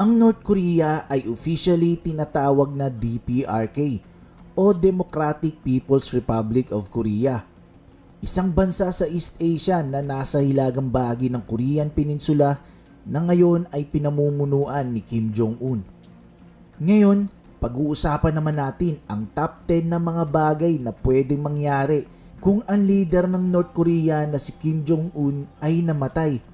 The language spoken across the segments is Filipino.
Ang North Korea ay officially tinatawag na DPRK o Democratic People's Republic of Korea. Isang bansa sa East Asia na nasa hilagang bahagi ng Korean Peninsula na ngayon ay pinamumunuan ni Kim Jong-un. Ngayon, pag-uusapan naman natin ang top 10 na mga bagay na pwedeng mangyari kung ang leader ng North Korea na si Kim Jong-un ay namatay.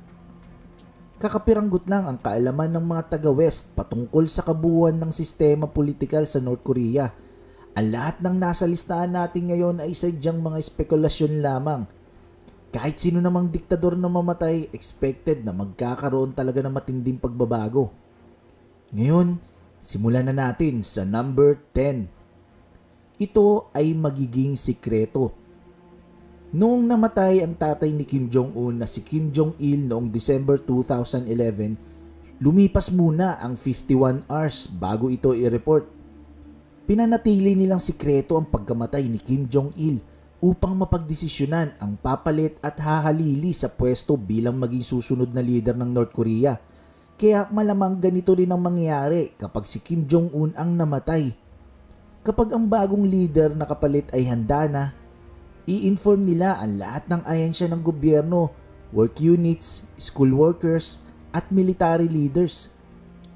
Kakapiranggot lang ang kaalaman ng mga taga-West patungkol sa kabuuan ng sistema politikal sa North Korea. Ang lahat ng nasa listahan natin ngayon ay sadyang mga espekulasyon lamang. Kahit sino namang diktador na mamatay, expected na magkakaroon talaga ng matinding pagbabago. Ngayon, simulan na natin sa number 10. Ito ay magiging sikreto. Noong namatay ang tatay ni Kim Jong-un na si Kim Jong-il noong December 2011, lumipas muna ang 51 hours bago ito i-report. Pinanatili nilang sikreto ang pagkamatay ni Kim Jong-il upang mapagdesisyonan ang papalit at hahalili sa pwesto bilang maging susunod na leader ng North Korea. Kaya malamang ganito rin ang mangyayari kapag si Kim Jong-un ang namatay. Kapag ang bagong leader na kapalit ay handa na, i-inform nila ang lahat ng ahensya ng gobyerno, work units, school workers, at military leaders.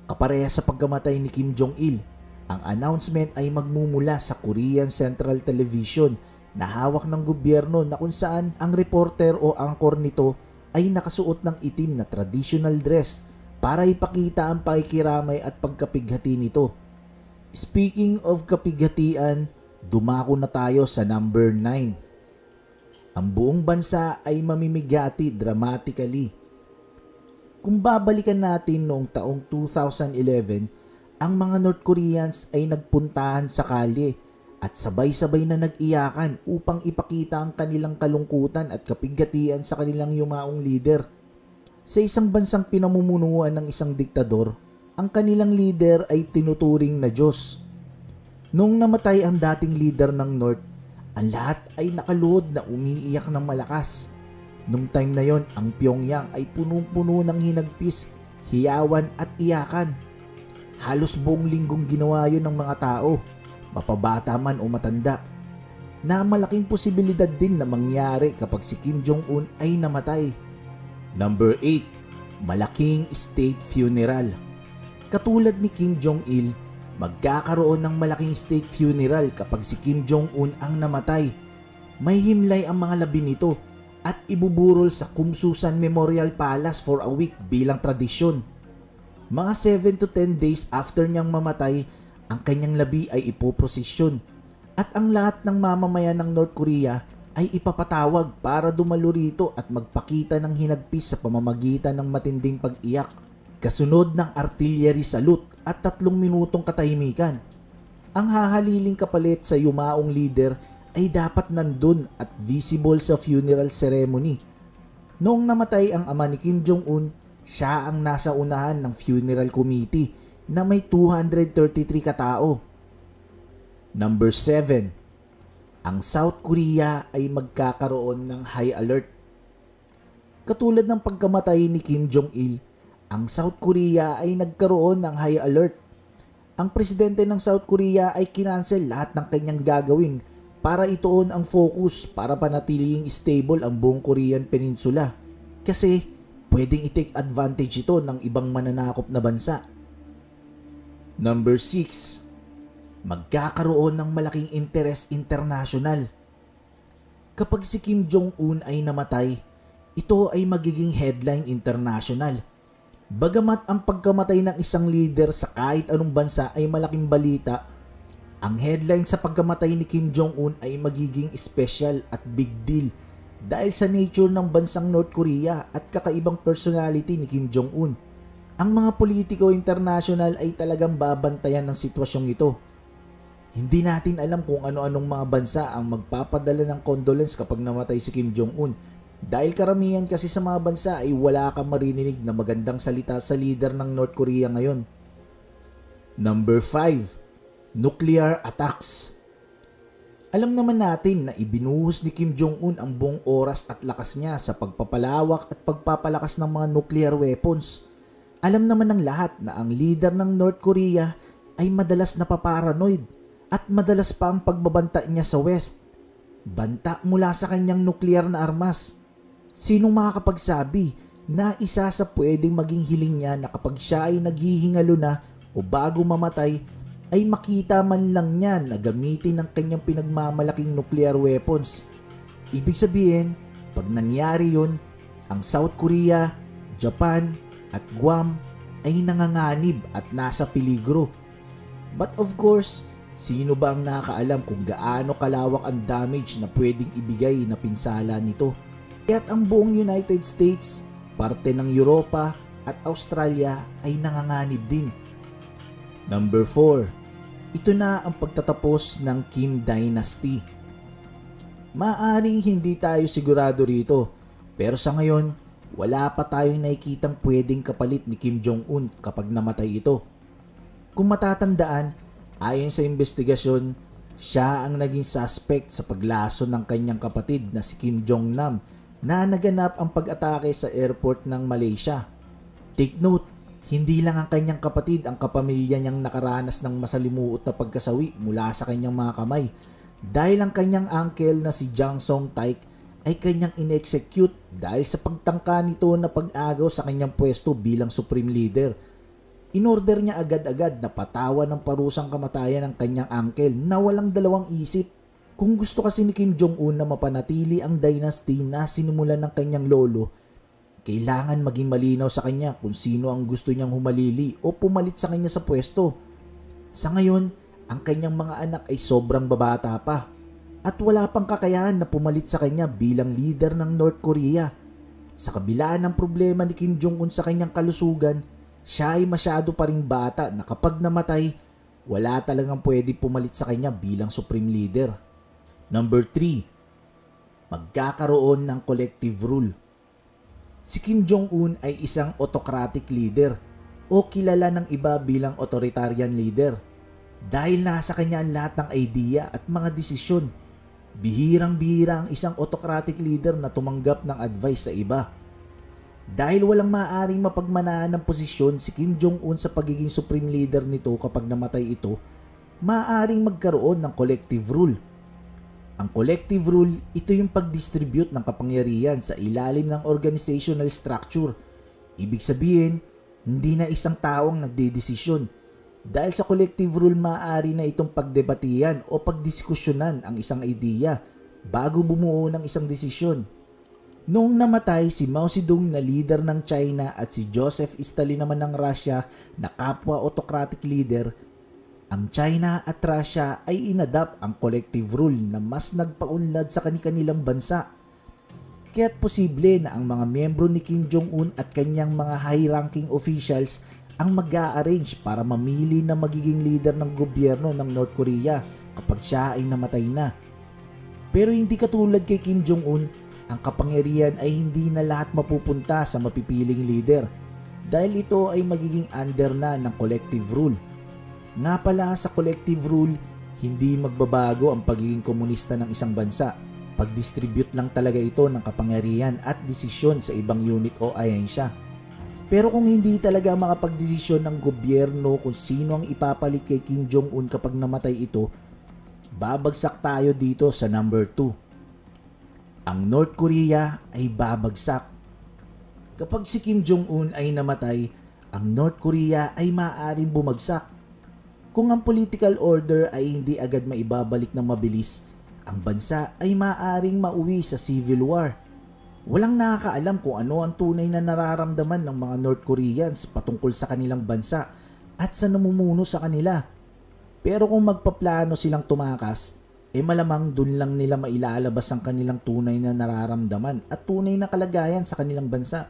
Kapareha sa pagkamatay ni Kim Jong-il, ang announcement ay magmumula sa Korean Central Television na hawak ng gobyerno na kung saan ang reporter o anchor nito ay nakasuot ng itim na traditional dress para ipakita ang pakikiramay at pagkapighati nito. Speaking of kapighatian, dumako na tayo sa number 9. Ang buong bansa ay mamimigati dramatically. Kung babalikan natin noong taong 2011, ang mga North Koreans ay nagpuntahan sa kalye at sabay-sabay na nag-iyakan upang ipakita ang kanilang kalungkutan at kapighatian sa kanilang yumaong leader. Sa isang bansang pinamumunuan ng isang diktador, ang kanilang leader ay tinuturing na Diyos. Noong namatay ang dating leader ng North, ang lahat ay nakaluhod na umiiyak ng malakas. Nung time na yon, ang Pyongyang ay punong-puno ng hinagpis, hiyawan at iyakan. Halos buong linggong ginawa yun ng mga tao, mapabata man o matanda, na malaking posibilidad din na mangyari kapag si Kim Jong-un ay namatay. Number 8. Malaking state funeral. Katulad ni Kim Jong-il, magkakaroon ng malaking state funeral kapag si Kim Jong-un ang namatay. May himlay ang mga labi nito at ibuburol sa Kumsusan Memorial Palace for a week bilang tradisyon. Mga 7 to 10 days after niyang mamatay, ang kanyang labi ay ipoprosesyon at ang lahat ng mamamayan ng North Korea ay ipapatawag para dumalo rito at magpakita ng hinagpis sa pamamagitan ng matinding pag-iyak. Kasunod ng artillery salute at 3 minutong katahimikan. Ang hahaliling kapalit sa yumaong leader ay dapat nandun at visible sa funeral ceremony. Noong namatay ang ama ni Kim Jong-un, siya ang nasa unahan ng funeral committee na may 233 katao. Number 7. Ang South Korea ay magkakaroon ng high alert. Katulad ng pagkamatay ni Kim Jong-il, ang South Korea ay nagkaroon ng high alert. Ang presidente ng South Korea ay kinansel lahat ng kanyang gagawin para ituon ang focus para panatiling stable ang buong Korean Peninsula. Kasi pwedeng i-take advantage ito ng ibang mananakop na bansa. Number 6. Magkakaroon ng malaking interes international. Kapag si Kim Jong-un ay namatay, ito ay magiging headline international. Bagamat ang pagkamatay ng isang leader sa kahit anong bansa ay malaking balita, ang headline sa pagkamatay ni Kim Jong-un ay magiging special at big deal dahil sa nature ng bansang North Korea at kakaibang personality ni Kim Jong-un. Ang mga politiko international ay talagang babantayan ng sitwasyong ito. Hindi natin alam kung ano-anong mga bansa ang magpapadala ng condolence kapag namatay si Kim Jong-un. Dahil karamihan kasi sa mga bansa ay wala kang maririnig na magandang salita sa leader ng North Korea ngayon. Number 5. Nuclear attacks. Alam naman natin na ibinuhos ni Kim Jong-un ang buong oras at lakas niya sa pagpapalawak at pagpapalakas ng mga nuclear weapons. Alam naman ng lahat na ang leader ng North Korea ay madalas napaparanoid at madalas pa ang pagbabanta niya sa West. Banta mula sa kanyang nuklear na armas. Sinong makakapagsabi na isa sa pwedeng maging hiling niya na kapag siya ay naghihingalo na o bago mamatay ay makita man lang niya na gamitin ang kanyang pinagmamalaking nuclear weapons? Ibig sabihin, pag nangyari yun, ang South Korea, Japan at Guam ay nanganganib at nasa peligro. But of course, sino ba ang nakakaalam kung gaano kalawak ang damage na pwedeng ibigay na pinsala nito? Kaya't ang buong United States, parte ng Europa at Australia ay nanganganib din. Number 4. Ito na ang pagtatapos ng Kim Dynasty. Maaring hindi tayo sigurado rito, pero sa ngayon, wala pa tayong nakikitang pwedeng kapalit ni Kim Jong-un kapag namatay ito. Kung matatandaan, ayon sa investigasyon, siya ang naging suspect sa paglaso ng kanyang kapatid na si Kim Jong-nam na naganap ang pag-atake sa airport ng Malaysia. Take note, hindi lang ang kanyang kapatid ang kapamilya niyang nakaranas ng masalimuot na pagkasawi mula sa kanyang mga kamay, dahil ang kanyang uncle na si Jang Song-taek ay kanyang in-execute dahil sa pagtangka nito na pag-agaw sa kanyang pwesto bilang supreme leader. In-order niya agad-agad na patawan ng parusang kamatayan ng kanyang uncle na walang dalawang isip. Kung gusto kasi ni Kim Jong-un na mapanatili ang dynasty na sinimulan ng kanyang lolo, kailangan maging malinaw sa kanya kung sino ang gusto niyang humalili o pumalit sa kanya sa pwesto. Sa ngayon, ang kanyang mga anak ay sobrang babata pa at wala pang kakayahan na pumalit sa kanya bilang leader ng North Korea. Sa kabila ng problema ni Kim Jong-un sa kanyang kalusugan, siya ay masyado pa ring bata na kapag namatay, wala talagang pwede pumalit sa kanya bilang supreme leader. Number 3. Magkakaroon ng collective rule. Si Kim Jong-un ay isang autocratic leader o kilala ng iba bilang authoritarian leader dahil nasa kanya ang lahat ng idea at mga desisyon. Bihirang-bihira ang isang autocratic leader na tumanggap ng advice sa iba. Dahil walang maaaring mapagmanahan ng posisyon si Kim Jong-un sa pagiging supreme leader nito kapag namatay ito, maaaring magkaroon ng collective rule. Ang collective rule, ito yung pag-distribute ng kapangyarihan sa ilalim ng organizational structure. Ibig sabihin, hindi na isang tao ang nagdedesisyon. Dahil sa collective rule, maaari na itong pagdebatihan o pagdiskusyonan ang isang idea bago bumuo ng isang desisyon. Noong namatay si Mao Zedong na leader ng China at si Joseph Stalin naman ng Russia na kapwa autocratic leader, ang China at Russia ay inadapt ang collective rule na mas nagpaunlad sa kanilang bansa. Kaya't posible na ang mga miyembro ni Kim Jong-un at kanyang mga high-ranking officials ang mag-a-arrange para mamili na magiging leader ng gobyerno ng North Korea kapag siya ay namatay na. Pero hindi katulad kay Kim Jong-un, ang kapangyarihan ay hindi na lahat mapupunta sa mapipiling leader dahil ito ay magiging under na ng collective rule. Nga pala sa collective rule, hindi magbabago ang pagiging komunista ng isang bansa. Pag-distribute lang talaga ito ng kapangyarihan at desisyon sa ibang unit o ahensya. Pero kung hindi talaga makapagdesisyon ng gobyerno kung sino ang ipapalit kay Kim Jong-un kapag namatay ito, babagsak tayo dito sa number 2. Ang North Korea ay babagsak. Kapag si Kim Jong-un ay namatay, ang North Korea ay maaaring bumagsak. Kung ang political order ay hindi agad maibabalik ng mabilis, ang bansa ay maaaring mauwi sa civil war. Walang nakakaalam kung ano ang tunay na nararamdaman ng mga North Koreans patungkol sa kanilang bansa at sa namumuno sa kanila. Pero kung magpaplano silang tumakas, malamang dun lang nila mailalabas ang kanilang tunay na nararamdaman at tunay na kalagayan sa kanilang bansa.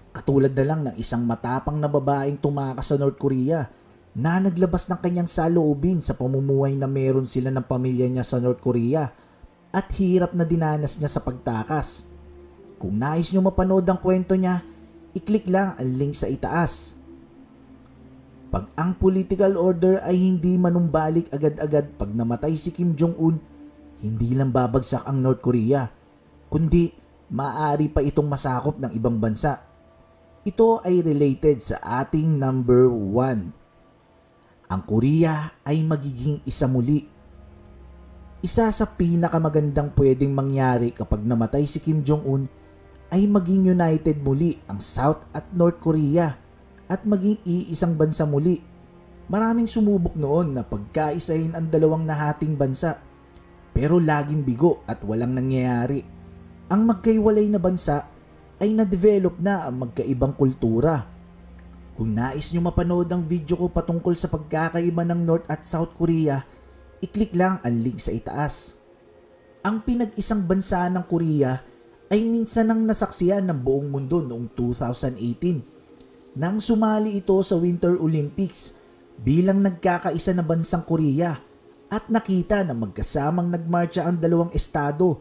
Katulad na lang ng isang matapang na babaeng tumakas sa North Korea na naglabas ng kanyang saloobin sa pamumuhay na meron sila ng pamilya niya sa North Korea at hirap na dinanas niya sa pagtakas. Kung nais nyo mapanood ang kwento niya, i-click lang ang link sa itaas. Pag ang political order ay hindi manumbalik agad-agad pag namatay si Kim Jong-un, hindi lang babagsak ang North Korea, kundi maaari pa itong masakop ng ibang bansa. Ito ay related sa ating number 1. Ang Korea ay magiging isa muli. Isa sa pinakamagandang pwedeng mangyari kapag namatay si Kim Jong-un ay maging united muli ang South at North Korea at maging iisang bansa muli. Maraming sumubok noon na pagkaisahin ang dalawang nahating bansa pero laging bigo at walang nangyayari. Ang magkaiwalay na bansa ay na-develop na ang magkaibang kultura. Kung nais nyo mapanood ang video ko patungkol sa pagkakaiba ng North at South Korea, i-click lang ang link sa itaas. Ang pinag-isang bansa ng Korea ay minsan nang nasaksiyan ng buong mundo noong 2018 nang sumali ito sa Winter Olympics bilang nagkakaisa na bansang Korea at nakita na magkasamang nagmarcha ang dalawang estado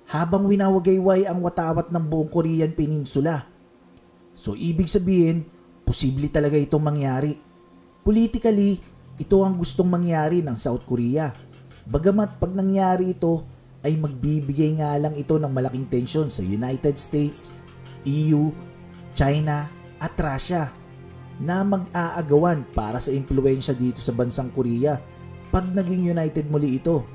habang winawagayway ang watawat ng buong Korean Peninsula. So ibig sabihin, posible talaga itong mangyari. Politically, ito ang gustong mangyari ng South Korea. Bagamat pag nangyari ito, ay magbibigay nga lang ito ng malaking tensyon sa United States, EU, China at Russia na mag-aagawan para sa impluensya dito sa bansang Korea pag naging united muli ito.